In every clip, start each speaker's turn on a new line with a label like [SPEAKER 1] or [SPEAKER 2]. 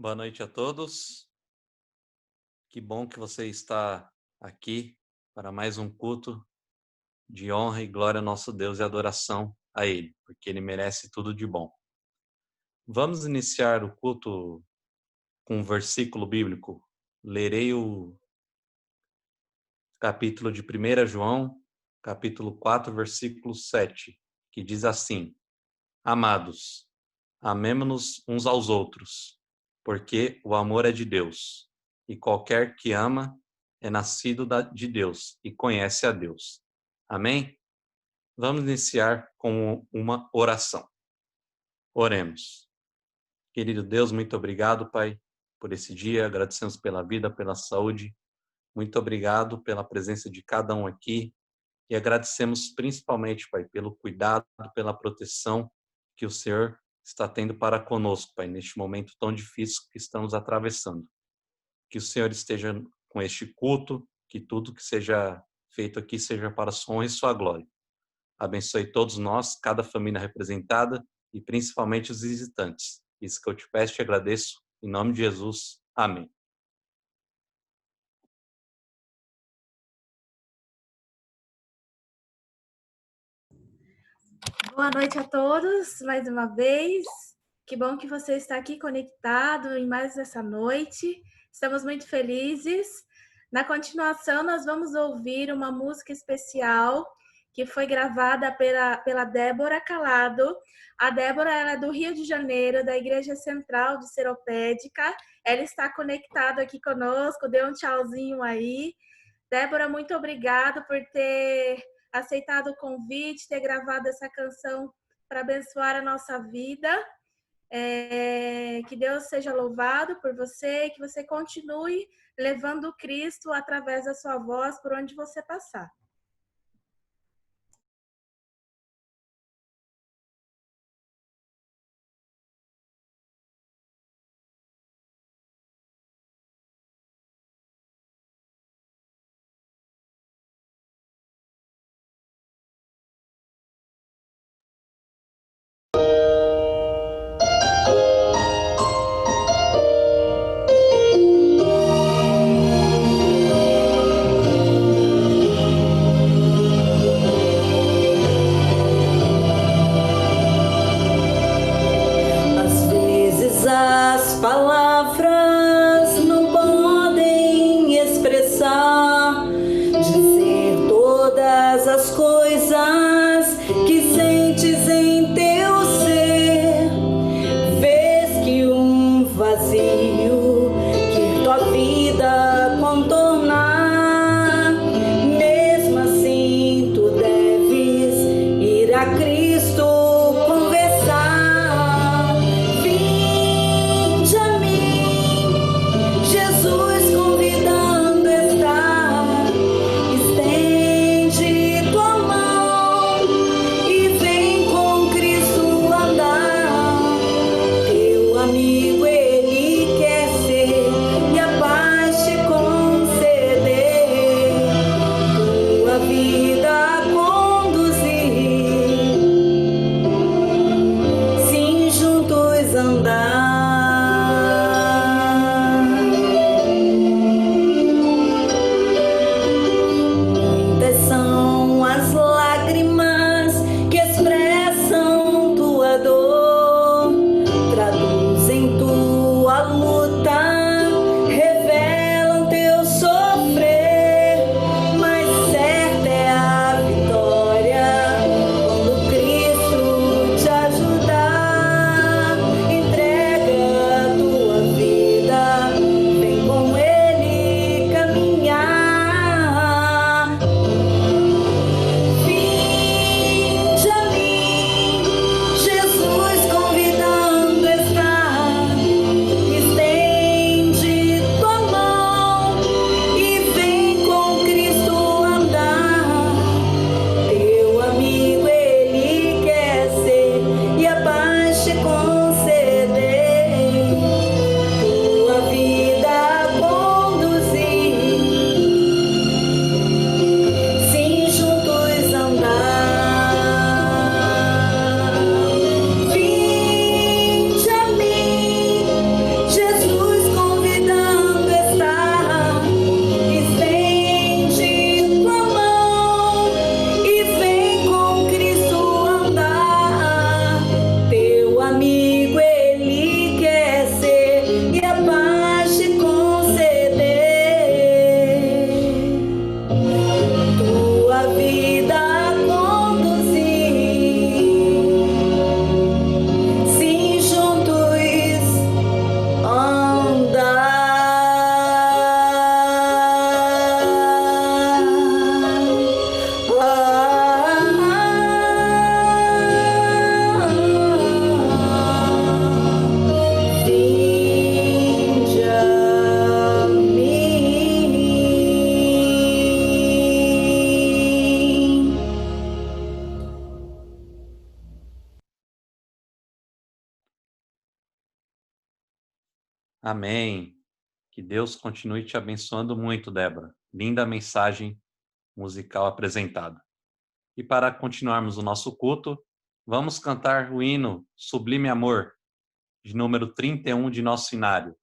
[SPEAKER 1] Boa noite a todos. Que bom que você está aqui para mais um culto de honra e glória ao nosso Deus e adoração a Ele, porque Ele merece tudo de bom. Vamos iniciar o culto com um versículo bíblico. Lerei o capítulo de 1 João, capítulo 4, versículo 7, que diz assim: Amados, amemo-nos uns aos outros, porque o amor é de Deus, e qualquer que ama é nascido de Deus e conhece a Deus. Amém? Vamos iniciar com uma oração. Oremos. Querido Deus, muito obrigado, Pai, por esse dia. Agradecemos pela vida, pela saúde. Muito obrigado pela presença de cada um aqui. E agradecemos principalmente, Pai, pelo cuidado, pela proteção que o Senhor está tendo para conosco, Pai, neste momento tão difícil que estamos atravessando. Que o Senhor esteja com este culto, que tudo que seja feito aqui seja para a sua honra e sua glória. Abençoe todos nós, cada família representada e principalmente os visitantes. Isso que eu te peço e te agradeço, em nome de Jesus. Amém.
[SPEAKER 2] Boa noite a todos, mais uma vez. Que bom que você está aqui conectado em mais essa noite. Estamos muito felizes. Na continuação, nós vamos ouvir uma música especial que foi gravada pela Débora Calado. A Débora é do Rio de Janeiro, da Igreja Central de Seropédica. Ela está conectada aqui conosco, deu um tchauzinho aí. Débora, muito obrigada por ter aceitado o convite, ter gravado essa canção para abençoar a nossa vida. Que Deus seja louvado por você e que você continue levando Cristo através da sua voz por onde você passar.
[SPEAKER 1] Amém. Que Deus continue te abençoando muito, Débora. Linda mensagem musical apresentada. E para continuarmos o nosso culto, vamos cantar o hino Sublime Amor, de número 31 de nosso cenário.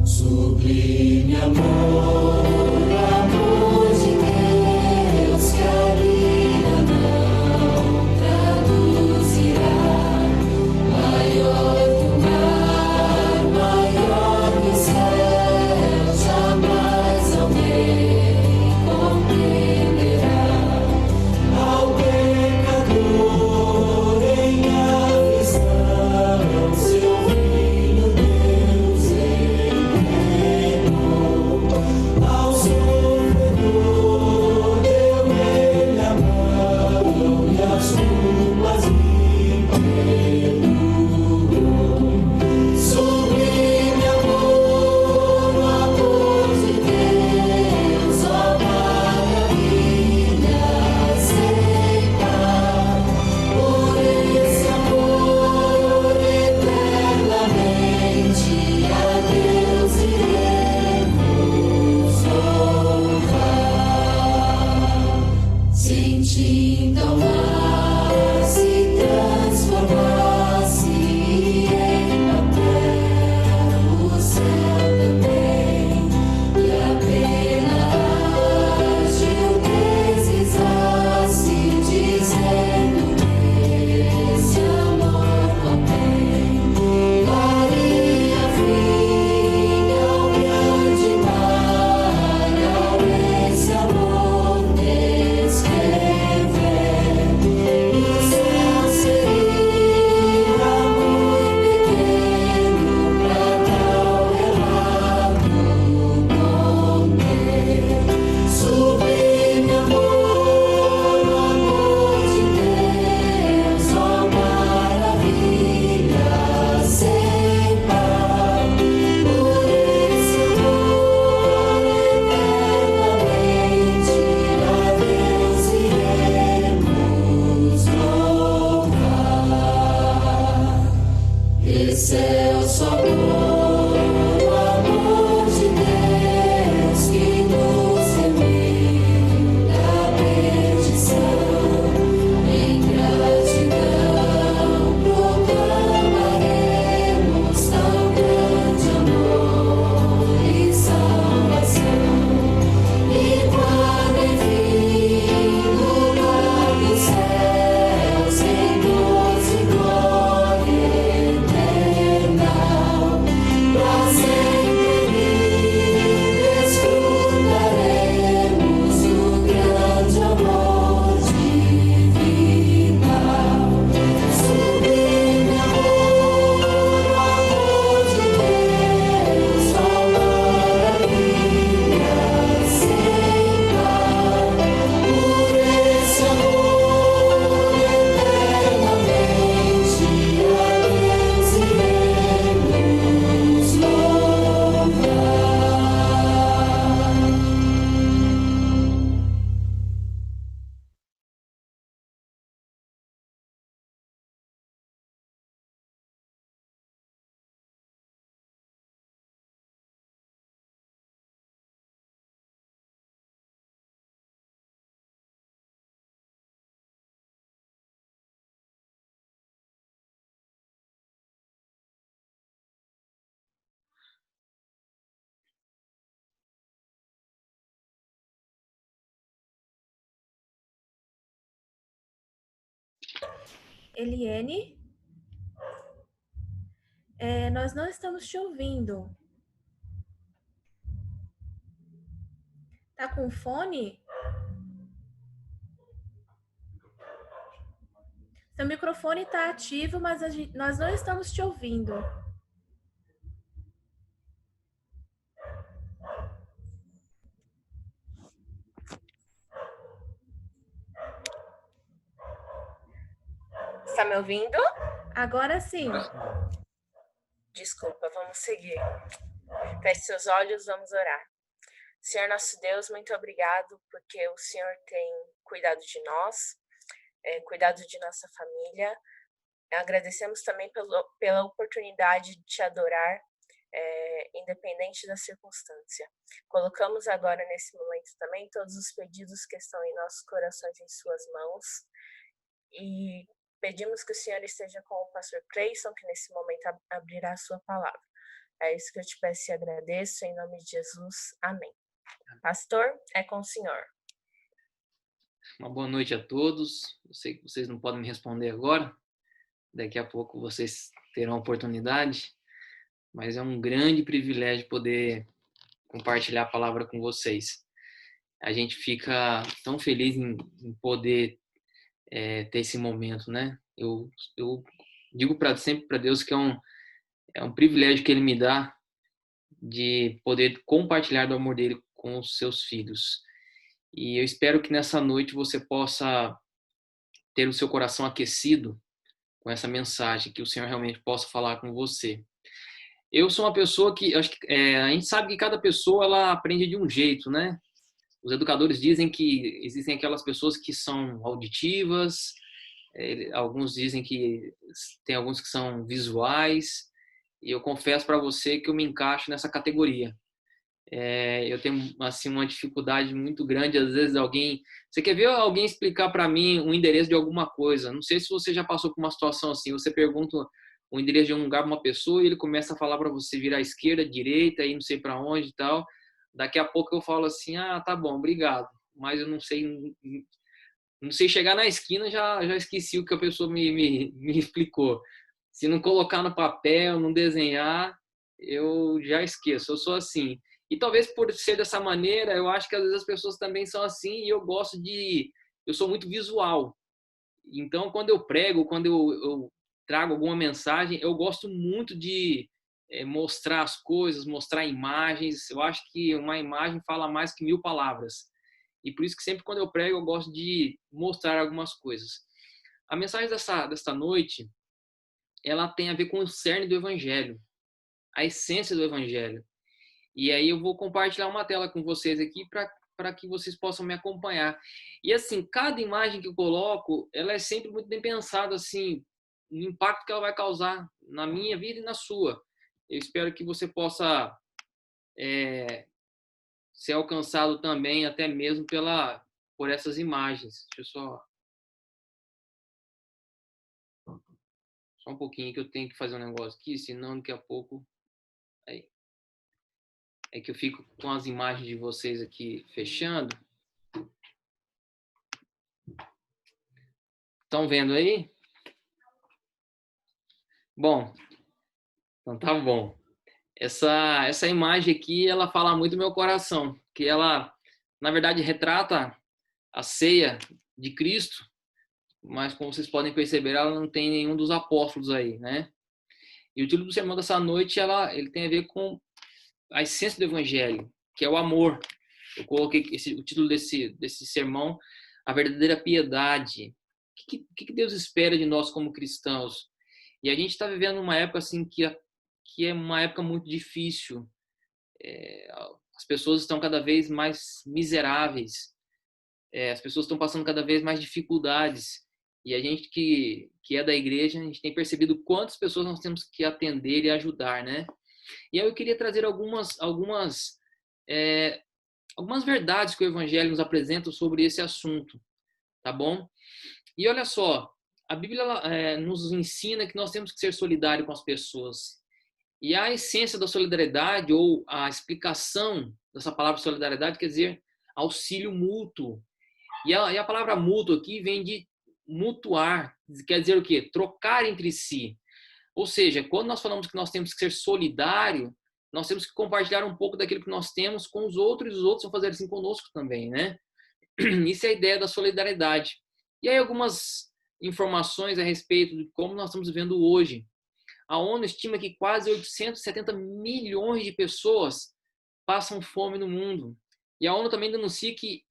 [SPEAKER 3] Sublime amor, amor de Deus que a vida não traduzirá. Maior que o mar, maior que o céu, jamais alguém compreenderá. Ao pecador em aflição, seu Filho Deus ao sofredor deu ele a mão e as culpas me perdoou. Sublime amor, o amor de Deus, ó maravilha sem par. Por esse amor eternamente a Deus iremos louvar. Sentindo ao mar se transformasse em papel, o céu também, e apenas Gil deslizasse, dizendo esse amor contém. Daria fim ao grande mar, ao esse amor descrever. O céu seria muito pequeno pra tal relato conter. Sublime amor, o amor de Deus, ó maravilha sem par. Por esse amor eternamente a Deus iremos louvar. Excelso amor, o amor de Deus que nos remiu da perdição. Em gratidão proclamaremos tão grande amor e salvação. E quando enfim no lar dos céus em doce glória eterna, pra sempre desfrutaremos o grande amor divinal. Sublime amor, o amor de Deus, ó maravilha sem par. Por esse amor eternamente a Deus iremos louvar.
[SPEAKER 2] Eliene, nós não estamos te ouvindo. Tá com fone? Seu microfone está ativo, mas nós não estamos te ouvindo.
[SPEAKER 4] Está me ouvindo?
[SPEAKER 2] Agora sim.
[SPEAKER 4] Desculpa, vamos seguir. Feche seus olhos, vamos orar. Senhor nosso Deus, muito obrigado porque o Senhor tem cuidado de nós, cuidado de nossa família. Agradecemos também pela oportunidade de te adorar, independente da circunstância. Colocamos agora nesse momento também todos os pedidos que estão em nossos corações em suas mãos e pedimos que o Senhor esteja com o pastor Cleison, que nesse momento abrirá a sua palavra. É isso que eu te peço e agradeço, em nome de Jesus. Amém. Pastor, é com o senhor.
[SPEAKER 5] Uma boa noite a todos. Eu sei que vocês não podem me responder agora. Daqui a pouco vocês terão a oportunidade. Mas é um grande privilégio poder compartilhar a palavra com vocês. A gente fica tão feliz em poder ter esse momento, né? Eu digo sempre para Deus que é um privilégio que Ele me dá de poder compartilhar do amor dele com os seus filhos. E eu espero que nessa noite você possa ter o seu coração aquecido com essa mensagem, que o Senhor realmente possa falar com você. Eu sou uma pessoa que, acho que a gente sabe que cada pessoa ela aprende de um jeito, né? Os educadores dizem que existem aquelas pessoas que são auditivas, alguns dizem que tem alguns que são visuais, e eu confesso para você que eu me encaixo nessa categoria. Eu tenho assim uma dificuldade muito grande, às vezes você quer ver alguém explicar para mim o endereço de alguma coisa? Não sei se você já passou por uma situação assim, você pergunta o endereço de um lugar para uma pessoa e ele começa a falar para você virar à esquerda, direita, e não sei para onde e tal. Daqui a pouco eu falo assim, tá bom, obrigado, mas eu não sei chegar na esquina, já esqueci o que a pessoa me explicou. Se não colocar no papel, não desenhar, eu já esqueço, eu sou assim. E talvez por ser dessa maneira, eu acho que às vezes as pessoas também são assim e eu sou muito visual. Então, quando eu prego, quando eu trago alguma mensagem, eu gosto muito de mostrar as coisas, mostrar imagens. Eu acho que uma imagem fala mais que 1000 palavras. E por isso que sempre quando eu prego, eu gosto de mostrar algumas coisas. A mensagem desta noite, ela tem a ver com o cerne do Evangelho, a essência do Evangelho. E aí eu vou compartilhar uma tela com vocês aqui para que vocês possam me acompanhar. E assim, cada imagem que eu coloco, ela é sempre muito bem pensada, assim, no impacto que ela vai causar na minha vida e na sua. Eu espero que você possa ser alcançado também, até mesmo por essas imagens. Deixa eu só um pouquinho que eu tenho que fazer um negócio aqui, senão daqui a pouco... Aí. É que eu fico com as imagens de vocês aqui fechando. Estão vendo aí? Bom, então tá bom. Essa imagem aqui, ela fala muito do meu coração, que ela, na verdade, retrata a ceia de Cristo, mas como vocês podem perceber, ela não tem nenhum dos apóstolos aí, né? E o título do sermão dessa noite, ele tem a ver com a essência do Evangelho, que é o amor. Eu coloquei o título desse sermão, a verdadeira piedade. O que Deus espera de nós como cristãos? E a gente está vivendo uma época assim que é uma época muito difícil. As pessoas estão cada vez mais miseráveis. As pessoas estão passando cada vez mais dificuldades. E a gente que é da igreja, a gente tem percebido quantas pessoas nós temos que atender e ajudar, né? E aí eu queria trazer algumas verdades que o Evangelho nos apresenta sobre esse assunto, tá bom? E olha só, a Bíblia nos ensina que nós temos que ser solidários com as pessoas. E a essência da solidariedade, ou a explicação dessa palavra solidariedade, quer dizer auxílio mútuo. E a palavra mútuo aqui vem de mutuar, quer dizer o quê? Trocar entre si. Ou seja, quando nós falamos que nós temos que ser solidário, nós temos que compartilhar um pouco daquilo que nós temos com os outros, e os outros vão fazer assim conosco também, né? Isso é a ideia da solidariedade. E aí algumas informações a respeito de como nós estamos vivendo hoje. A ONU estima que quase 870 milhões de pessoas passam fome no mundo. E a ONU também denuncia que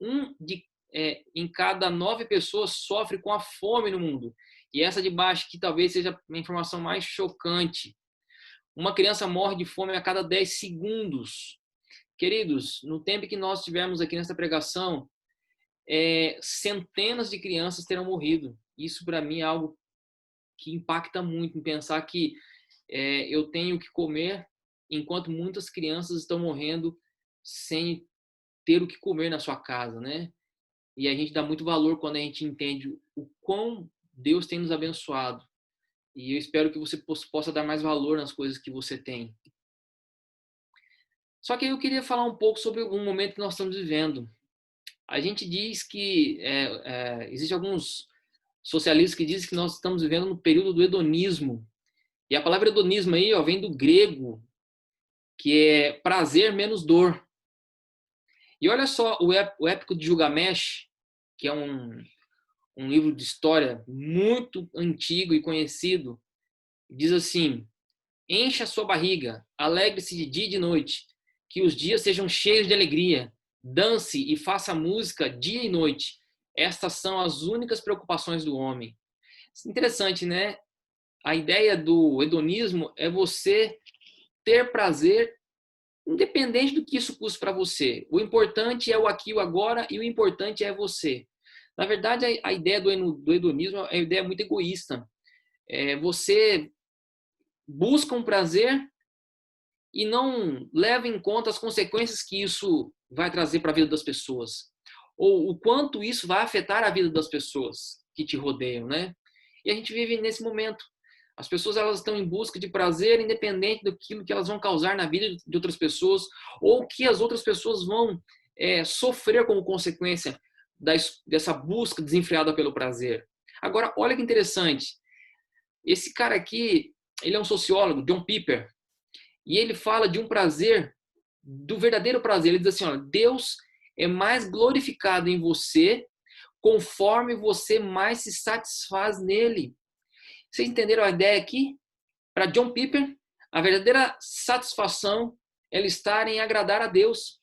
[SPEAKER 5] em cada 9 pessoas sofre com a fome no mundo. E essa de baixo aqui talvez seja a informação mais chocante. Uma criança morre de fome a cada 10 segundos. Queridos, no tempo que nós tivemos aqui nessa pregação, centenas de crianças terão morrido. Isso para mim é algo que impacta muito, em pensar que eu tenho que comer enquanto muitas crianças estão morrendo sem ter o que comer na sua casa, né? E a gente dá muito valor quando a gente entende o quão Deus tem nos abençoado. E eu espero que você possa dar mais valor nas coisas que você tem. Só que eu queria falar um pouco sobre um momento que nós estamos vivendo. A gente diz que existem alguns socialistas que dizem que nós estamos vivendo no período do hedonismo. E a palavra hedonismo aí, ó, vem do grego, que é prazer menos dor. E olha só o Épico de Gilgamesh, que é um livro de história muito antigo e conhecido, diz assim: encha a sua barriga, alegre-se de dia e de noite, que os dias sejam cheios de alegria, dance e faça música dia e noite. Estas são as únicas preocupações do homem. Interessante, né? A ideia do hedonismo é você ter prazer independente do que isso custa para você. O importante é o aqui e o agora, e o importante é você. Na verdade, a ideia do hedonismo é uma ideia muito egoísta. Você busca um prazer e não leva em conta as consequências que isso vai trazer para a vida das pessoas. Ou o quanto isso vai afetar a vida das pessoas que te rodeiam, né? E a gente vive nesse momento. As pessoas, elas estão em busca de prazer independente daquilo que elas vão causar na vida de outras pessoas ou que as outras pessoas vão sofrer como consequência dessa busca desenfreada pelo prazer. Agora, olha que interessante. Esse cara aqui, ele é um sociólogo, John Piper, e ele fala de um prazer, do verdadeiro prazer. Ele diz assim, ó, Deus é mais glorificado em você conforme você mais se satisfaz nele. Vocês entenderam a ideia aqui? Para John Piper, a verdadeira satisfação é estar em agradar a Deus.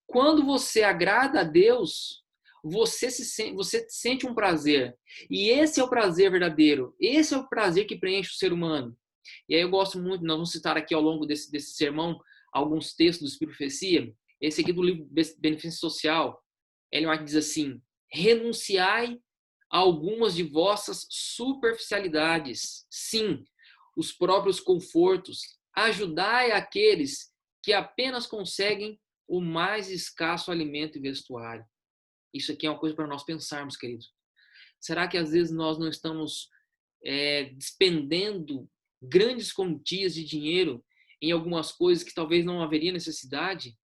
[SPEAKER 5] Quando você agrada a Deus, você sente um prazer. E esse é o prazer verdadeiro. Esse é o prazer que preenche o ser humano. E aí eu gosto muito, nós vamos citar aqui ao longo desse sermão alguns textos do Espírito de Profecia. Esse aqui do livro Beneficência Social. Ellen White diz assim: renunciai a algumas de vossas superficialidades. Sim, os próprios confortos. Ajudai aqueles que apenas conseguem o mais escasso alimento e vestuário. Isso aqui é uma coisa para nós pensarmos, queridos. Será que às vezes nós não estamos despendendo grandes quantias de dinheiro em algumas coisas que talvez não haveria necessidade?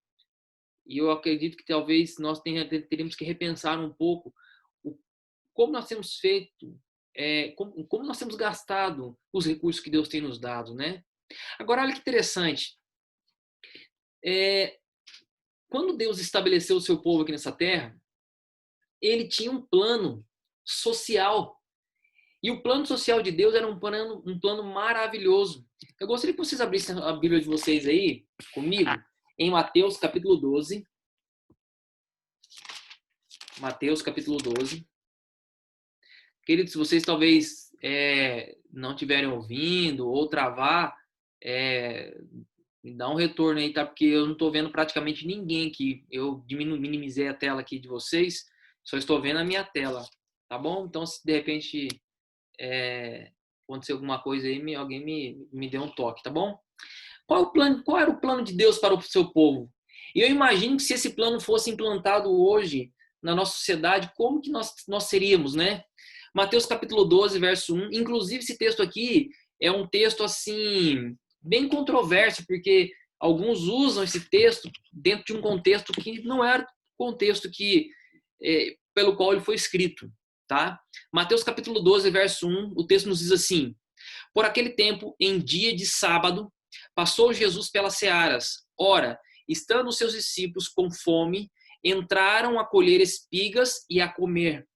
[SPEAKER 5] E eu acredito que talvez nós teríamos que repensar um pouco como nós temos feito, como nós temos gastado os recursos que Deus tem nos dado, né? Agora, olha que interessante. Quando Deus estabeleceu o seu povo aqui nessa terra, ele tinha um plano social. E o plano social de Deus era um plano maravilhoso. Eu gostaria que vocês abrissem a Bíblia de vocês aí, comigo, em Mateus capítulo 12. Mateus capítulo 12. Queridos, se vocês talvez não estiverem ouvindo ou travar, me dá um retorno aí, tá? Porque eu não estou vendo praticamente ninguém aqui. Eu minimizei a tela aqui de vocês, só estou vendo a minha tela, tá bom? Então, se de repente acontecer alguma coisa aí, alguém me dê um toque, tá bom? Qual era o plano de Deus para o seu povo? E eu imagino que se esse plano fosse implantado hoje na nossa sociedade, como que nós seríamos, né? Mateus capítulo 12, verso 1. Inclusive, esse texto aqui é um texto, assim, bem controverso, porque alguns usam esse texto dentro de um contexto que não era o contexto pelo qual ele foi escrito, tá? Mateus capítulo 12, verso 1, o texto nos diz assim: por aquele tempo, em dia de sábado, passou Jesus pelas searas. Ora, estando os seus discípulos com fome, entraram a colher espigas e a comer.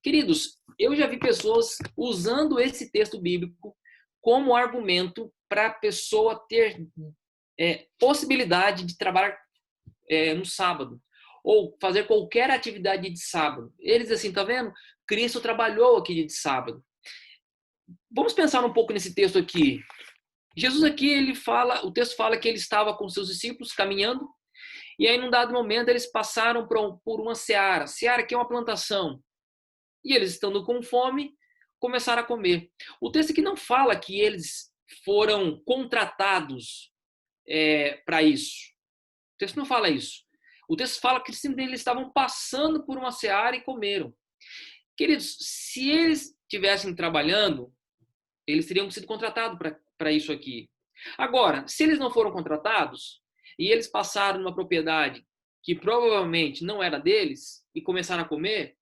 [SPEAKER 5] Queridos, eu já vi pessoas usando esse texto bíblico como argumento para a pessoa ter possibilidade de trabalhar no sábado ou fazer qualquer atividade de sábado. Eles assim, tá vendo? Cristo trabalhou aqui de sábado. Vamos pensar um pouco nesse texto aqui. Jesus aqui, o texto fala que ele estava com seus discípulos caminhando, e aí num dado momento eles passaram por uma seara que é uma plantação, e eles estando com fome, começaram a comer. O texto aqui não fala que eles foram contratados para isso. O texto não fala isso. O texto fala que simplesmente eles estavam passando por uma seara e comeram. Queridos, se eles estivessem trabalhando, eles teriam sido contratados para isso aqui. Agora, se eles não foram contratados e eles passaram numa propriedade que provavelmente não era deles e começaram a comer,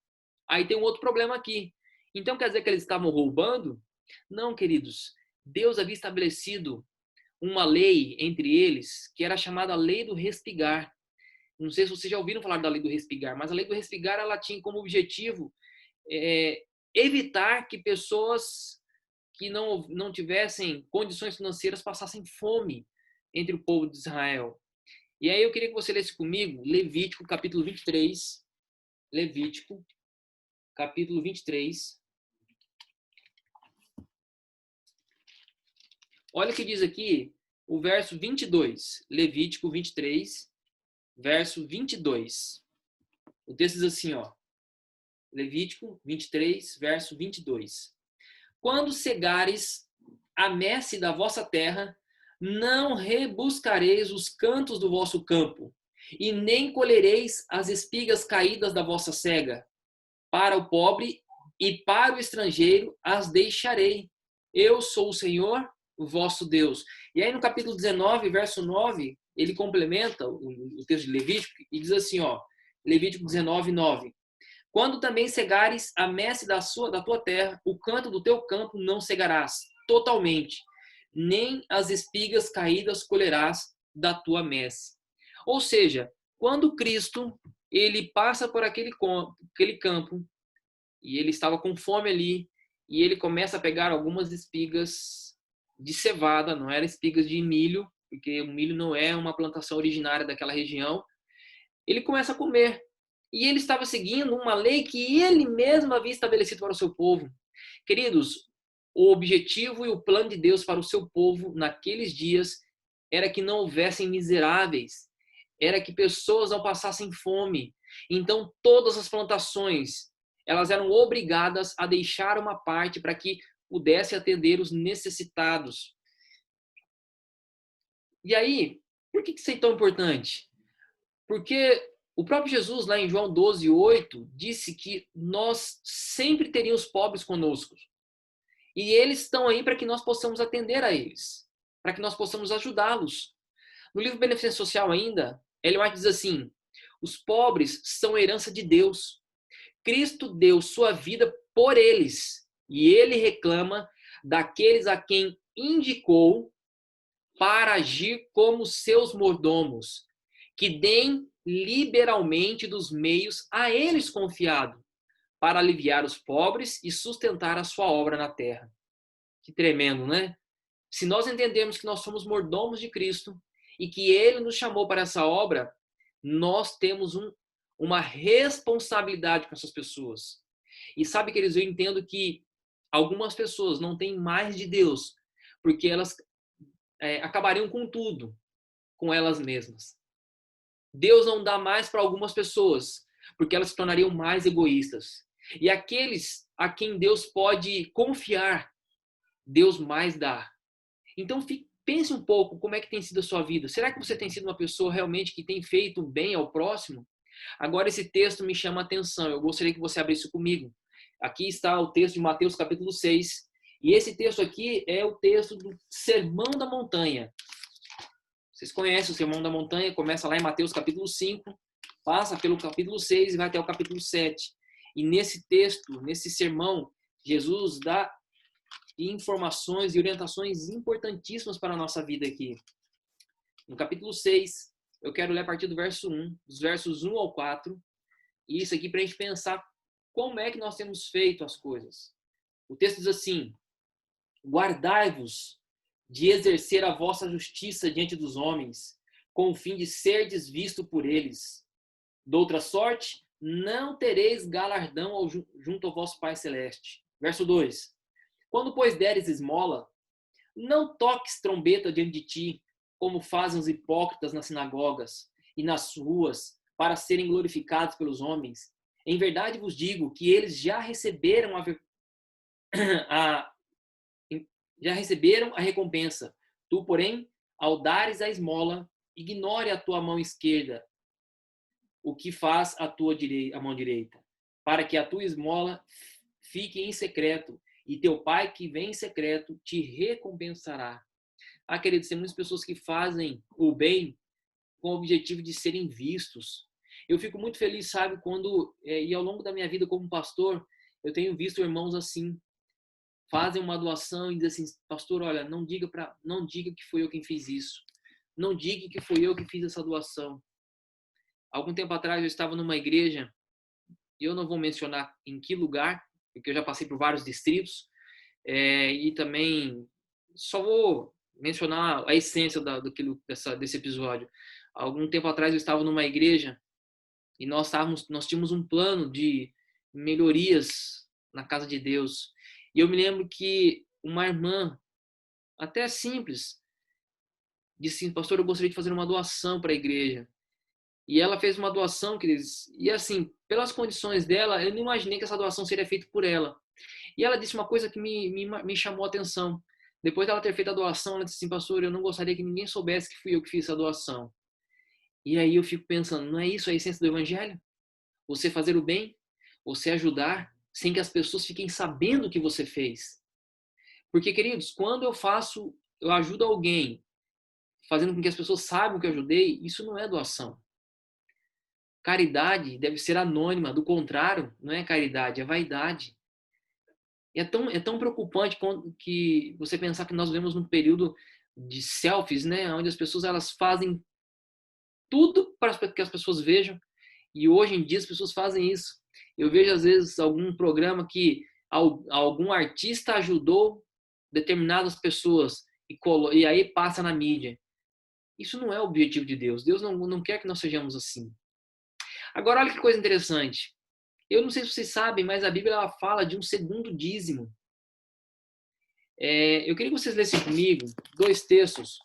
[SPEAKER 5] aí tem um outro problema aqui. Então quer dizer que eles estavam roubando? Não, queridos. Deus havia estabelecido uma lei entre eles que era chamada Lei do Respigar. Não sei se vocês já ouviram falar da Lei do Respigar, mas a Lei do Respigar ela tinha como objetivo evitar que pessoas que não tivessem condições financeiras passassem fome entre o povo de Israel. E aí eu queria que você lesse comigo Levítico, capítulo 23. Levítico, capítulo 23. Olha o que diz aqui o verso 22. Levítico 23, verso 22. O texto diz assim, ó. Levítico 23, verso 22. Quando cegares a messe da vossa terra, não rebuscareis os cantos do vosso campo, e nem colhereis as espigas caídas da vossa cega. Para o pobre e para o estrangeiro as deixarei. Eu sou o Senhor, o vosso Deus. E aí no capítulo 19, verso 9, ele complementa o texto de Levítico e diz assim, ó, Levítico 19, 9. Quando também cegares a messe da tua terra, o canto do teu campo não cegarás totalmente, nem as espigas caídas colherás da tua messe. Ou seja, quando Cristo ele passa por aquele campo e ele estava com fome ali e ele começa a pegar algumas espigas de cevada, não eram espigas de milho, porque o milho não é uma plantação originária daquela região. Ele começa a comer. E ele estava seguindo uma lei que ele mesmo havia estabelecido para o seu povo. Queridos, o objetivo e o plano de Deus para o seu povo naqueles dias era que não houvessem miseráveis, era que pessoas não passassem fome. Então, todas as plantações, elas eram obrigadas a deixar uma parte para que pudesse atender os necessitados. E aí, por que isso é tão importante? Porque o próprio Jesus, lá em João 12, 8, disse que nós sempre teríamos pobres conosco. E eles estão aí para que nós possamos atender a eles, para que nós possamos ajudá-los. No livro Beneficência Social ainda, Ellen White diz assim, os pobres são herança de Deus. Cristo deu sua vida por eles. E ele reclama daqueles a quem indicou para agir como seus mordomos, que deem liberalmente dos meios a eles confiado, para aliviar os pobres e sustentar a sua obra na terra. Que tremendo, né? Se nós entendemos que nós somos mordomos de Cristo e que ele nos chamou para essa obra, nós temos uma responsabilidade com essas pessoas. E sabe, queridos, eu entendo que algumas pessoas não têm mais de Deus, porque elas acabariam com tudo, com elas mesmas. Deus não dá mais para algumas pessoas, porque elas se tornariam mais egoístas. E aqueles a quem Deus pode confiar, Deus mais dá. Então pense um pouco como é que tem sido a sua vida. Será que você tem sido uma pessoa realmente que tem feito bem ao próximo? Agora esse texto me chama a atenção. Eu gostaria que você abrisse comigo. Aqui está o texto de Mateus capítulo 6. E esse texto aqui é o texto do Sermão da Montanha. Vocês conhecem o Sermão da Montanha, começa lá em Mateus capítulo 5, passa pelo capítulo 6 e vai até o capítulo 7. E nesse texto, nesse sermão, Jesus dá informações e orientações importantíssimas para a nossa vida aqui. No capítulo 6, eu quero ler a partir do verso 1, dos versos 1 ao 4, e isso aqui para a gente pensar como é que nós temos feito as coisas. O texto diz assim, guardai-vos de exercer a vossa justiça diante dos homens, com o fim de serdes visto por eles. Doutra sorte, não tereis galardão junto ao vosso Pai Celeste. Verso 2. Quando, pois, deres esmola, não toques trombeta diante de ti, como fazem os hipócritas nas sinagogas e nas ruas, para serem glorificados pelos homens. Em verdade vos digo que eles já receberam a recompensa. Tu, porém, ao dares a esmola, ignore a tua mão esquerda o que faz a mão direita, para que a tua esmola fique em secreto, e teu pai que vem em secreto te recompensará. Queridos, tem muitas pessoas que fazem o bem com o objetivo de serem vistos. Eu fico muito feliz, sabe, quando, e ao longo da minha vida como pastor, eu tenho visto irmãos assim, fazem uma doação e dizem assim, pastor, olha, não diga que foi eu quem fiz isso. Não diga que foi eu que fiz essa doação. Algum tempo atrás eu estava numa igreja, e eu não vou mencionar em que lugar, porque eu já passei por vários distritos, e também só vou mencionar a essência desse episódio. Algum tempo atrás eu estava numa igreja e nós tínhamos um plano de melhorias na casa de Deus. E eu me lembro que uma irmã, até simples, disse assim, pastor, eu gostaria de fazer uma doação para a igreja. E ela fez uma doação, queridos, e assim, pelas condições dela, eu não imaginei que essa doação seria feita por ela. E ela disse uma coisa que me chamou a atenção. Depois dela ter feito a doação, ela disse assim, pastor, eu não gostaria que ninguém soubesse que fui eu que fiz essa doação. E aí eu fico pensando, não é isso a essência do evangelho? Você fazer o bem, você ajudar, sem que as pessoas fiquem sabendo o que você fez. Porque, queridos, quando eu ajudo alguém, fazendo com que as pessoas saibam que eu ajudei, isso não é doação. Caridade deve ser anônima, do contrário, não é caridade, é vaidade. E é tão preocupante que você pensar que nós vivemos num período de selfies, né, onde as pessoas elas fazem tudo para que as pessoas vejam, e hoje em dia as pessoas fazem isso. Eu vejo às vezes algum programa que algum artista ajudou determinadas pessoas e aí passa na mídia. Isso não é o objetivo de Deus. Deus não quer que nós sejamos assim. Agora, olha que coisa interessante. Eu não sei se vocês sabem, mas a Bíblia ela fala de um segundo dízimo. Eu queria que vocês lessem comigo 2 textos.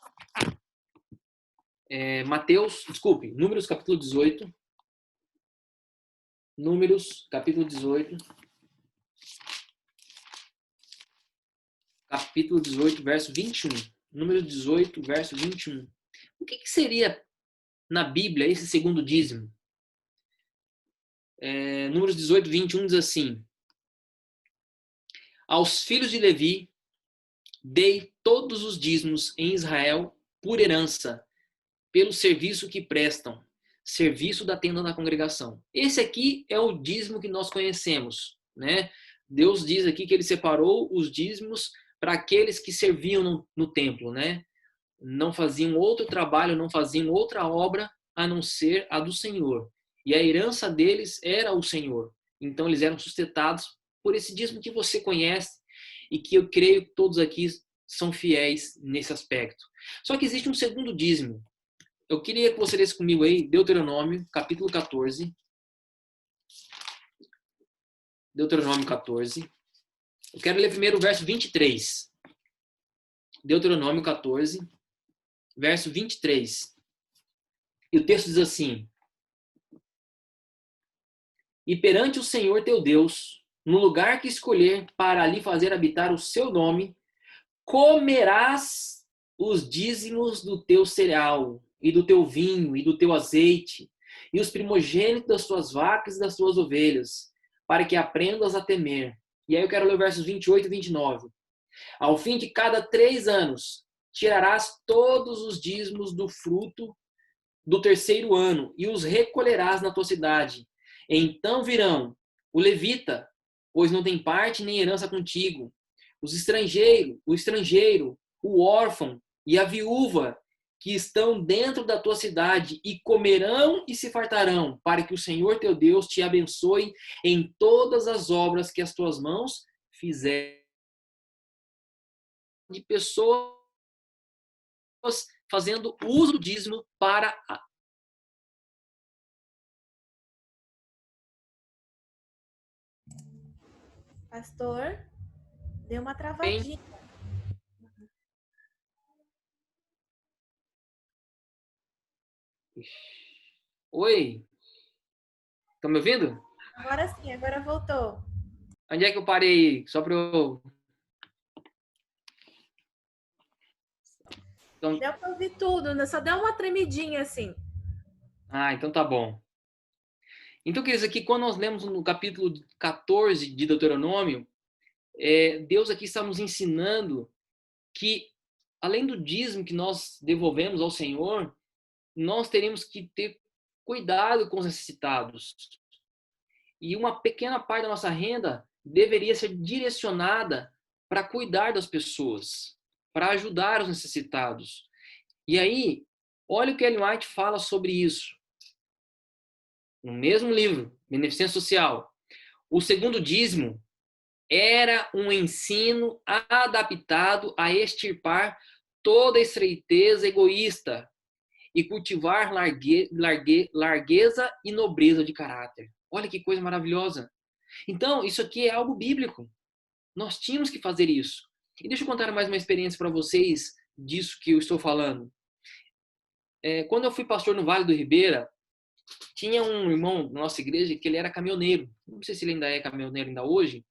[SPEAKER 5] Números capítulo 18. Números capítulo 18. Capítulo 18, verso 21. Número 18, verso 21. O que seria na Bíblia esse segundo dízimo? Números 18, 21 diz assim: aos filhos de Levi dei todos os dízimos em Israel por herança, pelo serviço que prestam, serviço da tenda da congregação. Esse aqui é o dízimo que nós conhecemos, né? Deus diz aqui que ele separou os dízimos para aqueles que serviam no templo, né? Não faziam outro trabalho, não faziam outra obra a não ser a do Senhor. E a herança deles era o Senhor. Então eles eram sustentados por esse dízimo que você conhece e que eu creio que todos aqui são fiéis nesse aspecto. Só que existe um segundo dízimo. Eu queria que você lesse comigo aí Deuteronômio, capítulo 14. Deuteronômio 14. Eu quero ler primeiro o verso 23. Deuteronômio 14, verso 23. E o texto diz assim: e perante o Senhor teu Deus, no lugar que escolher para ali fazer habitar o seu nome, comerás os dízimos do teu cereal, e do teu vinho, e do teu azeite, e os primogênitos das tuas vacas e das tuas ovelhas, para que aprendas a temer. E aí eu quero ler os versos 28 e 29. Ao fim de cada 3 anos, tirarás todos os dízimos do fruto do 3º ano, e os recolherás na tua cidade. Então virão o levita, pois não tem parte nem herança contigo, o estrangeiro, o órfão e a viúva, que estão dentro da tua cidade, e comerão e se fartarão, para que o Senhor teu Deus te abençoe em todas as obras que as tuas mãos fizerem. De pessoas fazendo uso do dízimo para
[SPEAKER 2] Pastor? Deu uma
[SPEAKER 5] Bem,
[SPEAKER 2] travadinha.
[SPEAKER 5] oi, estão me ouvindo?
[SPEAKER 2] Agora sim, agora voltou.
[SPEAKER 5] Onde é que eu parei? Só para eu... Então,
[SPEAKER 2] Deu para ouvir tudo, né? Só deu uma tremidinha assim.
[SPEAKER 5] então tá bom. Então, queridos, aqui quando nós lemos no capítulo 14 de Deuteronômio, Deus aqui está nos ensinando que, além do dízimo que nós devolvemos ao Senhor, nós teremos que ter cuidado com os necessitados. E uma pequena parte da nossa renda deveria ser direcionada para cuidar das pessoas, para ajudar os necessitados. E aí, olha o que Ellen White fala sobre isso. No mesmo livro, Beneficência Social. O segundo dízimo era um ensino adaptado a extirpar toda estreiteza egoísta e cultivar largueza e nobreza de caráter. Olha que coisa maravilhosa. Então, isso aqui é algo bíblico. Nós tínhamos que fazer isso. E deixa eu contar mais uma experiência para vocês disso que eu estou falando. Quando eu fui pastor no Vale do Ribeira, tinha um irmão da nossa igreja que ele era caminhoneiro. Não sei se ele ainda é caminhoneiro ainda hoje.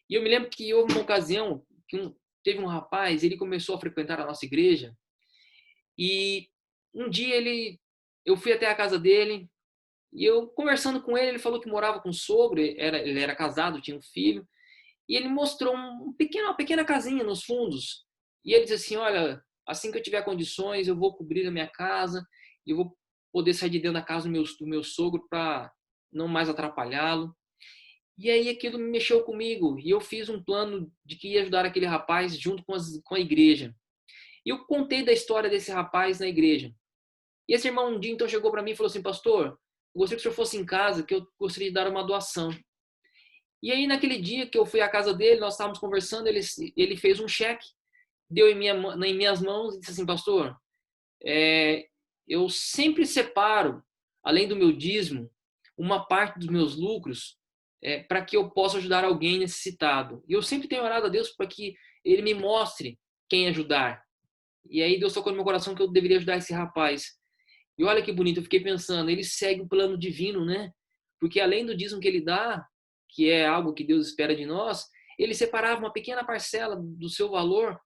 [SPEAKER 5] E eu me lembro que houve uma ocasião que teve um rapaz, ele começou a frequentar a nossa igreja. E um dia eu fui até a casa dele e eu conversando com ele, ele falou que morava com o sogro, ele era casado, tinha um filho. E ele mostrou uma pequena casinha nos fundos. E ele disse assim, olha, assim que eu tiver condições, eu vou cobrir a minha casa e eu vou poder sair de dentro da casa do meu sogro para não mais atrapalhá-lo. E aí aquilo me mexeu comigo e eu fiz um plano de que ia ajudar aquele rapaz junto com a igreja. E eu contei da história desse rapaz na igreja. E esse irmão um dia então chegou para mim e falou assim, pastor, eu gostaria que o senhor fosse em casa, que eu gostaria de dar uma doação. E aí naquele dia que eu fui à casa dele, nós estávamos conversando, ele fez um cheque, deu em minhas mãos e disse assim, pastor, eu sempre separo, além do meu dízimo, uma parte dos meus lucros para que eu possa ajudar alguém necessitado. E eu sempre tenho orado a Deus para que Ele me mostre quem ajudar. E aí Deus tocou no meu coração que eu deveria ajudar esse rapaz. E olha que bonito, eu fiquei pensando, ele segue o plano divino, né? Porque além do dízimo que ele dá, que é algo que Deus espera de nós, ele separava uma pequena parcela do seu valor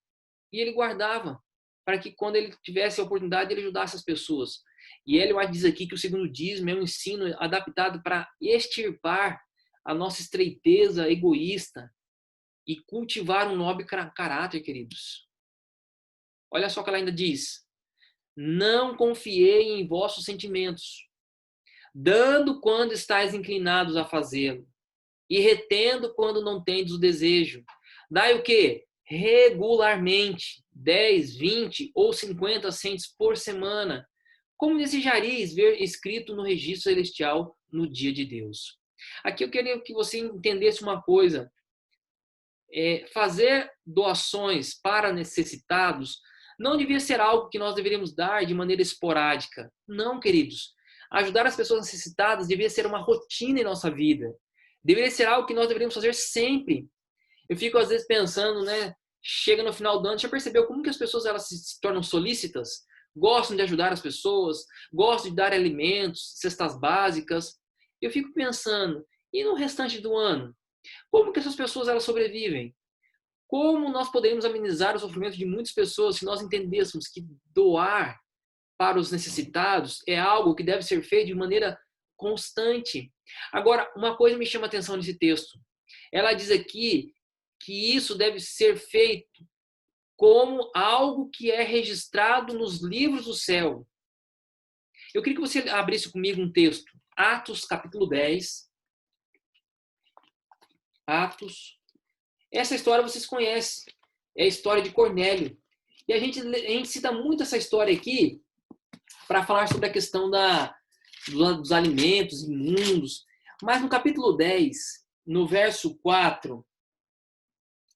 [SPEAKER 5] e ele guardava para que quando ele tivesse a oportunidade ele ajudasse as pessoas. E ele diz aqui que o segundo dízimo é um ensino adaptado para extirpar a nossa estreiteza egoísta e cultivar um nobre caráter, queridos. Olha só o que ela ainda diz. Não confiei em vossos sentimentos, dando quando estáis inclinados a fazê-lo, e retendo quando não tendes o desejo. Dai o quê? Regularmente, 10, 20 ou 50 centes por semana, como desejareis ver escrito no registro celestial no dia de Deus. Aqui eu queria que você entendesse uma coisa. Fazer doações para necessitados não devia ser algo que nós deveríamos dar de maneira esporádica. Não, queridos. Ajudar as pessoas necessitadas deveria ser uma rotina em nossa vida. Deveria ser algo que nós deveríamos fazer sempre. Eu fico às vezes pensando, né? Chega no final do ano, já percebeu como que as pessoas elas se tornam solícitas? Gostam de ajudar as pessoas, gostam de dar alimentos, cestas básicas. Eu fico pensando, e no restante do ano? Como que essas pessoas elas sobrevivem? Como nós poderíamos amenizar o sofrimento de muitas pessoas se nós entendêssemos que doar para os necessitados é algo que deve ser feito de maneira constante? Agora, uma coisa me chama a atenção nesse texto. Ela diz aqui que isso deve ser feito como algo que é registrado nos livros do céu. Eu queria que você abrisse comigo um texto. Atos, capítulo 10. Atos. Essa história vocês conhecem. É a história de Cornélio. E a gente cita muito essa história aqui para falar sobre a questão dos alimentos imundos. Mas no capítulo 10, no verso 4,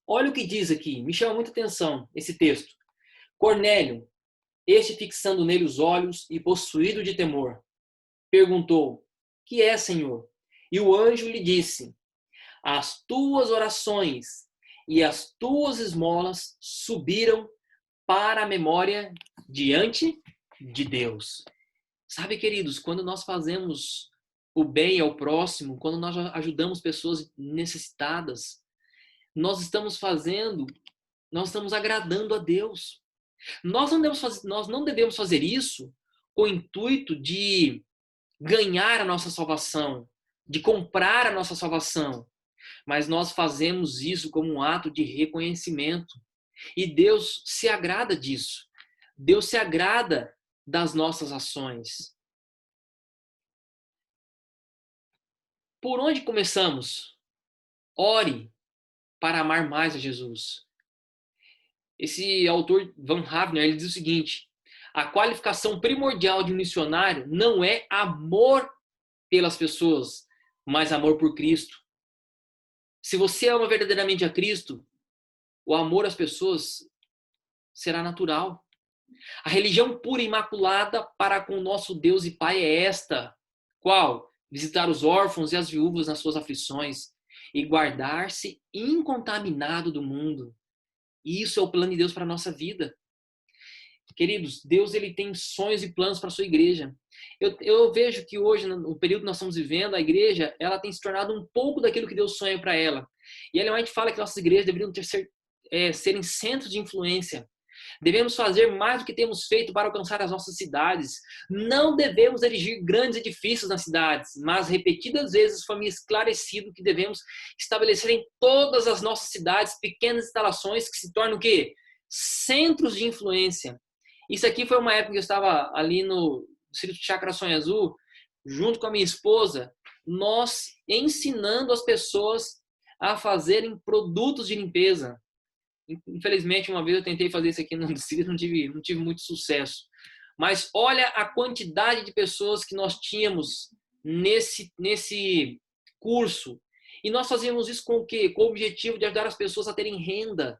[SPEAKER 5] olha o que diz aqui. Me chama muita atenção esse texto. Cornélio, este fixando nele os olhos e possuído de temor, perguntou, que é, Senhor? E o anjo lhe disse, as tuas orações e as tuas esmolas subiram para a memória diante de Deus. Sabe, queridos, quando nós fazemos o bem ao próximo, quando nós ajudamos pessoas necessitadas, nós estamos agradando a Deus. Nós não devemos fazer isso com o intuito de ganhar a nossa salvação, de comprar a nossa salvação, mas nós fazemos isso como um ato de reconhecimento. E Deus se agrada disso. Deus se agrada das nossas ações. Por onde começamos? Ore para amar mais a Jesus. Esse autor Van Havner, ele diz o seguinte: a qualificação primordial de um missionário não é amor pelas pessoas, mas amor por Cristo. Se você ama verdadeiramente a Cristo, o amor às pessoas será natural. A religião pura e imaculada para com o nosso Deus e Pai é esta. Qual? Visitar os órfãos e as viúvas nas suas aflições e guardar-se incontaminado do mundo. E isso é o plano de Deus para a nossa vida. Queridos, Deus ele tem sonhos e planos para a sua igreja. Eu vejo que hoje, no período que nós estamos vivendo, a igreja ela tem se tornado um pouco daquilo que Deus sonha para ela. E Ellen White fala que nossas igrejas deveriam serem centros de influência. Devemos fazer mais do que temos feito para alcançar as nossas cidades. Não devemos erigir grandes edifícios nas cidades, mas repetidas vezes foi me esclarecido que devemos estabelecer em todas as nossas cidades pequenas instalações que se tornam o quê? Centros de influência. Isso aqui foi uma época que eu estava ali no Distrito Chácara Sonho Azul, junto com a minha esposa, nós ensinando as pessoas a fazerem produtos de limpeza. Infelizmente, uma vez eu tentei fazer isso aqui no distrito, não tive muito sucesso. Mas olha a quantidade de pessoas que nós tínhamos nesse curso. E nós fazíamos isso com o quê? Com o objetivo de ajudar as pessoas a terem renda.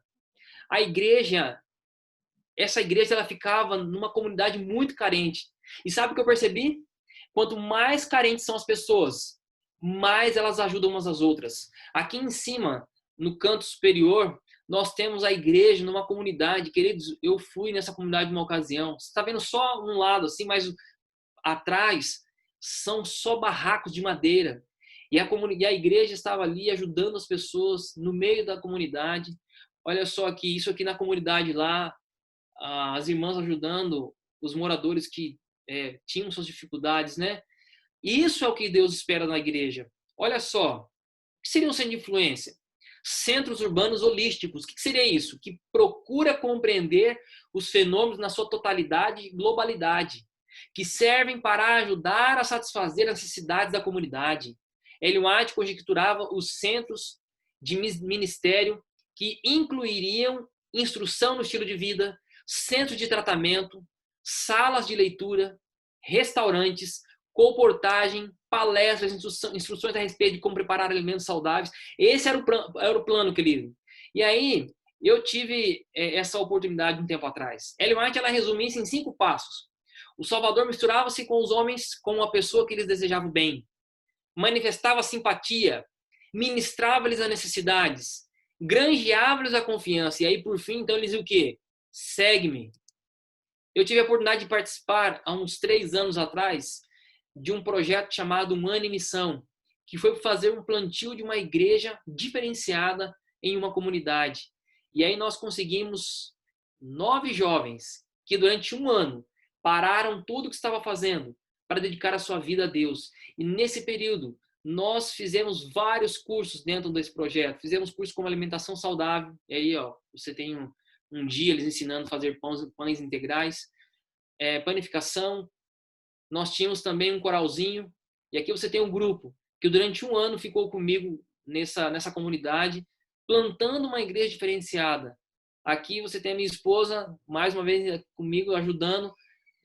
[SPEAKER 5] Essa igreja ela ficava numa comunidade muito carente. E sabe o que eu percebi? Quanto mais carentes são as pessoas, mais elas ajudam umas às outras. Aqui em cima, no canto superior, nós temos a igreja numa comunidade. Queridos, eu fui nessa comunidade numa ocasião. Você está vendo só um lado assim, mas atrás são só barracos de madeira. E a igreja estava ali ajudando as pessoas no meio da comunidade. Olha só aqui, isso aqui na comunidade lá, as irmãs ajudando os moradores que tinham suas dificuldades, né? Isso é o que Deus espera na igreja. Olha só, o que seria um centro de influência? Centros urbanos holísticos. O que seria isso? Que procura compreender os fenômenos na sua totalidade e globalidade, que servem para ajudar a satisfazer as necessidades da comunidade. Ellen White conjecturava os centros de ministério que incluiriam instrução no estilo de vida, centros de tratamento, salas de leitura, restaurantes, comportagem, palestras, instruções a respeito de como preparar alimentos saudáveis. Esse era o plano, querido. E aí, eu tive essa oportunidade um tempo atrás. Ellen White, ela resumiu isso em 5 passos. O Salvador misturava-se com os homens como uma pessoa que eles desejavam bem. Manifestava simpatia, ministrava-lhes as necessidades, granjeava-lhes a confiança. E aí, por fim, então, eles diziam o quê? Segue-me. Eu tive a oportunidade de participar, há uns 3 anos atrás, de um projeto chamado Humana em Missão, que foi fazer um plantio de uma igreja diferenciada em uma comunidade. E aí nós conseguimos 9 jovens que durante 1 ano pararam tudo o que estava fazendo para dedicar a sua vida a Deus. E nesse período, nós fizemos vários cursos dentro desse projeto. Fizemos cursos como alimentação saudável. E aí, você tem um dia eles ensinando a fazer pães integrais, panificação. Nós tínhamos também um coralzinho. E aqui você tem um grupo que durante 1 ano ficou comigo nessa comunidade, plantando uma igreja diferenciada. Aqui você tem a minha esposa, mais uma vez comigo, ajudando,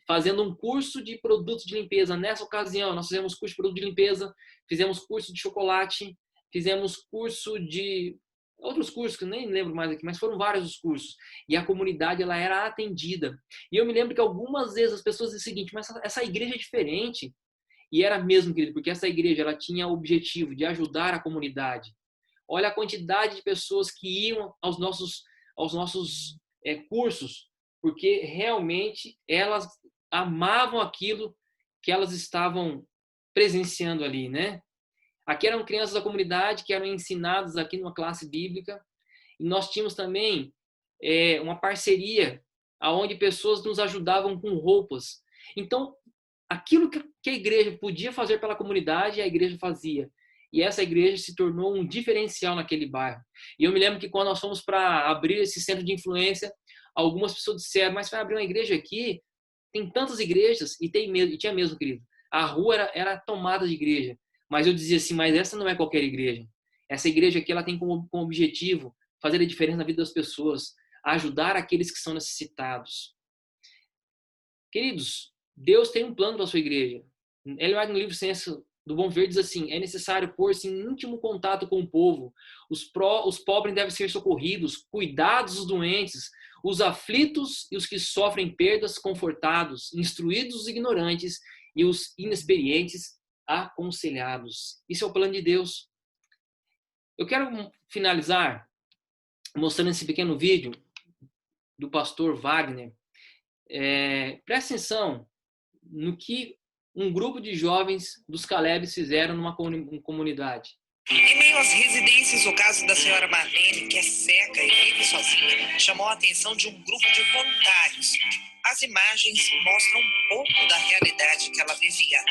[SPEAKER 5] fazendo um curso de produtos de limpeza. Nessa ocasião, nós fizemos curso de produto de limpeza, fizemos curso de chocolate, fizemos curso de outros cursos que eu nem lembro mais aqui, mas foram vários os cursos. E a comunidade ela era atendida. E eu me lembro que algumas vezes as pessoas diziam o seguinte: mas essa igreja é diferente. E era mesmo, querido, porque essa igreja ela tinha o objetivo de ajudar a comunidade. Olha a quantidade de pessoas que iam aos nossos cursos, porque realmente elas amavam aquilo que elas estavam presenciando ali, né? Aqui eram crianças da comunidade que eram ensinadas aqui numa classe bíblica, e nós tínhamos também uma parceria onde pessoas nos ajudavam com roupas. Então, aquilo que a igreja podia fazer pela comunidade, a igreja fazia. E essa igreja se tornou um diferencial naquele bairro. E eu me lembro que quando nós fomos para abrir esse centro de influência, algumas pessoas disseram, mas vai abrir uma igreja aqui? Tem tantas igrejas, e tinha mesmo, querido. A rua era tomada de igreja. Mas eu dizia assim, mas essa não é qualquer igreja. Essa igreja aqui ela tem como objetivo fazer a diferença na vida das pessoas, ajudar aqueles que são necessitados. Queridos, Deus tem um plano para a sua igreja. Ellen White, no livro Ciência do Bom Viver, diz assim, é necessário pôr-se em íntimo contato com o povo. Os pobres devem ser socorridos, cuidados os doentes, os aflitos e os que sofrem perdas confortados, instruídos os ignorantes e os inexperientes aconselhados. Isso é o plano de Deus. Eu quero finalizar mostrando esse pequeno vídeo do pastor Wagner. Presta atenção no que um grupo de jovens dos Calebs fizeram numa comunidade.
[SPEAKER 6] Em meio às residências, o caso da senhora Marlene, que é cega e vive sozinha, chamou a atenção de um grupo de voluntários. As imagens mostram um pouco da realidade que ela vivia.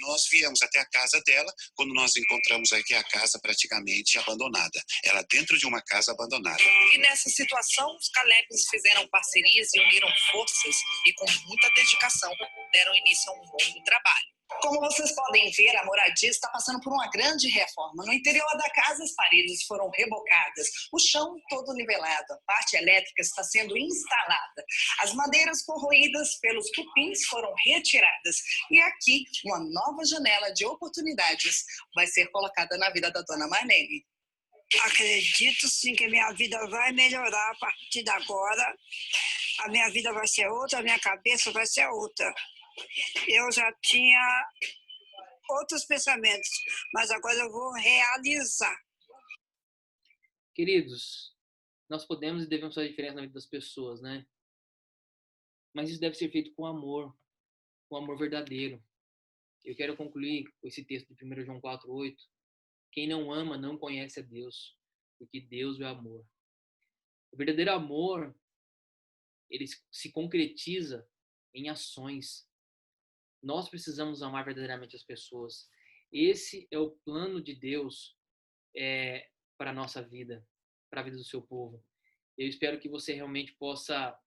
[SPEAKER 7] Nós viemos até a casa dela, quando nós encontramos aqui a casa praticamente abandonada. Ela dentro de uma casa abandonada.
[SPEAKER 6] E nessa situação, os Calebs fizeram parcerias e uniram forças e com muita dedicação deram início a um longo trabalho. Como vocês podem ver, a moradia está passando por uma grande reforma. No interior da casa, as paredes foram rebocadas, o chão todo nivelado, a parte elétrica está sendo instalada. As madeiras corroídas pelos cupins foram retiradas. E aqui, uma nova janela de oportunidades vai ser colocada na vida da dona Marlene.
[SPEAKER 8] Acredito sim que a minha vida vai melhorar a partir de agora. A minha vida vai ser outra, a minha cabeça vai ser outra. Eu já tinha outros pensamentos, mas agora eu vou realizar.
[SPEAKER 5] Queridos, nós podemos e devemos fazer diferença na vida das pessoas, né? Mas isso deve ser feito com amor verdadeiro. Eu quero concluir com esse texto de 1 João 4:8. Quem não ama não conhece a Deus, porque Deus é amor. O verdadeiro amor, ele se concretiza em ações. Nós precisamos amar verdadeiramente as pessoas. Esse é o plano de Deus para a nossa vida, para a vida do seu povo. Eu espero que você realmente possa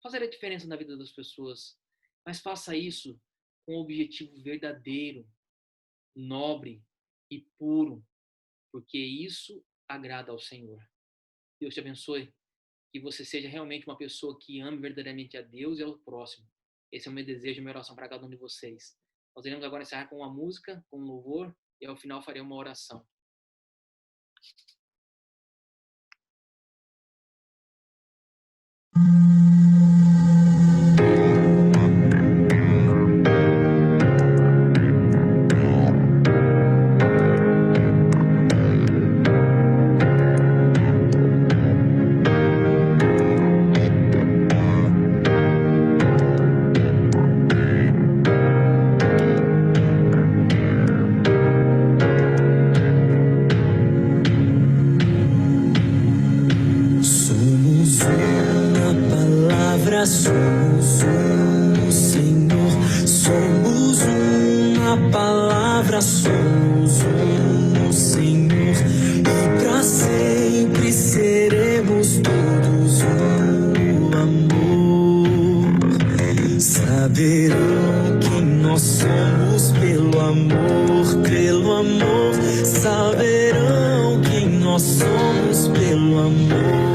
[SPEAKER 5] fazer a diferença na vida das pessoas, mas faça isso com um objetivo verdadeiro, nobre e puro, porque isso agrada ao Senhor. Deus te abençoe, que você seja realmente uma pessoa que ame verdadeiramente a Deus e ao próximo. Esse é o meu desejo e minha oração para cada um de vocês. Nós iremos agora encerrar com uma música, com um louvor, e ao final farei uma oração.
[SPEAKER 3] Somos um, Senhor, somos uma palavra, somos um, Senhor, e para sempre seremos todos um amor. Saberão que nós somos pelo amor, saberão que nós somos pelo amor.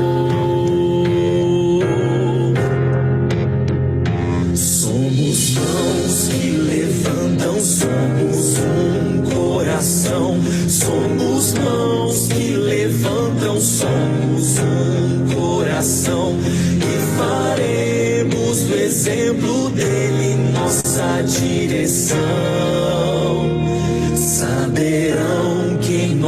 [SPEAKER 3] Somos mãos que levantam, somos um coração. Somos mãos que levantam, somos um coração. E faremos o exemplo dele em nossa direção.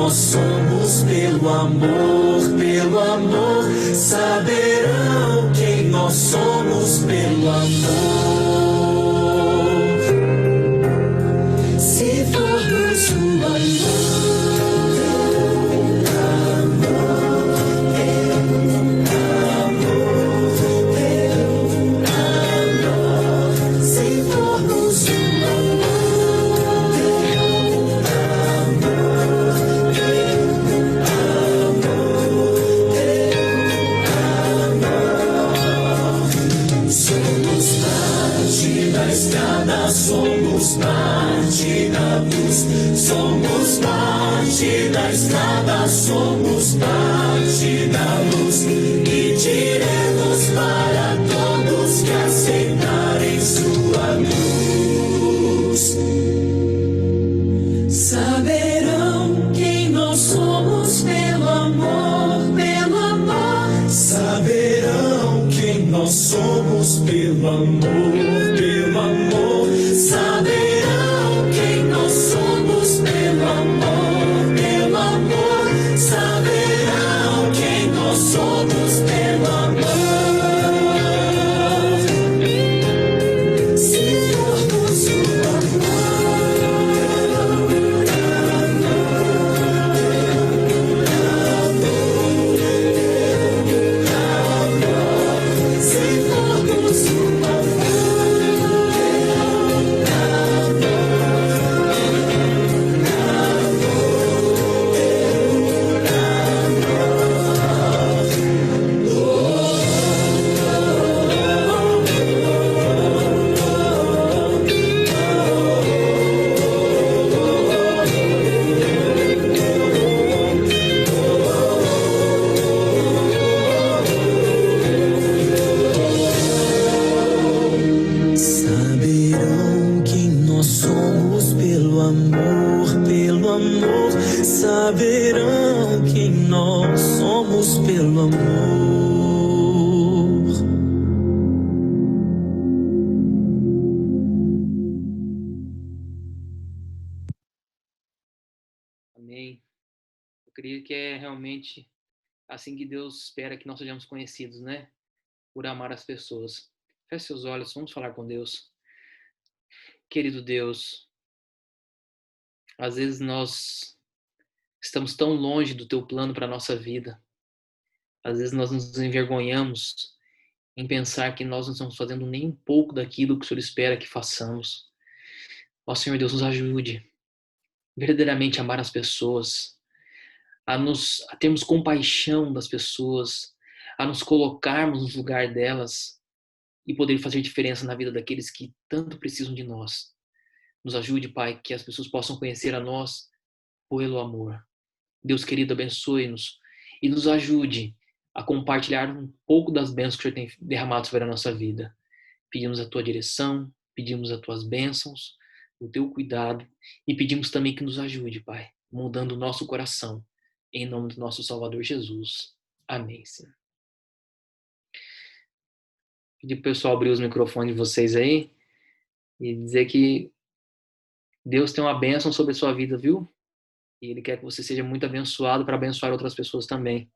[SPEAKER 3] nós somos pelo amor, pelo amor. Saberão quem nós somos pelo amor. Se formos o somos parte da luz, somos parte da estrada, somos parte da luz, e diremos para todos que aceitarem sua luz. Saberão quem nós somos pelo amor, pelo amor. Saberão quem nós somos pelo amor, pelo amor. Saberão quem nós somos pelo amor, pelo amor. Saberão quem nós somos pelo amor. Se formos o saberão quem nós somos pelo amor.
[SPEAKER 5] Amém. Eu creio que é realmente assim que Deus espera que nós sejamos conhecidos, né? Por amar as pessoas. Feche seus olhos, vamos falar com Deus. Querido Deus, às vezes nós estamos tão longe do teu plano para a nossa vida. Às vezes nós nos envergonhamos em pensar que nós não estamos fazendo nem um pouco daquilo que o Senhor espera que façamos. Ó Senhor Deus, nos ajude verdadeiramente a amar as pessoas, a termos compaixão das pessoas, a nos colocarmos no lugar delas e poder fazer diferença na vida daqueles que tanto precisam de nós. Nos ajude, Pai, que as pessoas possam conhecer a nós pelo amor. Deus querido, abençoe-nos e nos ajude a compartilhar um pouco das bênçãos que o Senhor tem derramado sobre a nossa vida. Pedimos a tua direção, pedimos as tuas bênçãos, o teu cuidado e pedimos também que nos ajude, Pai, mudando o nosso coração, em nome do nosso Salvador Jesus. Amém, Senhor. Pedir para o pessoal abrir os microfones de vocês aí e dizer que Deus tem uma bênção sobre a sua vida, viu? E Ele quer que você seja muito abençoado para abençoar outras pessoas também.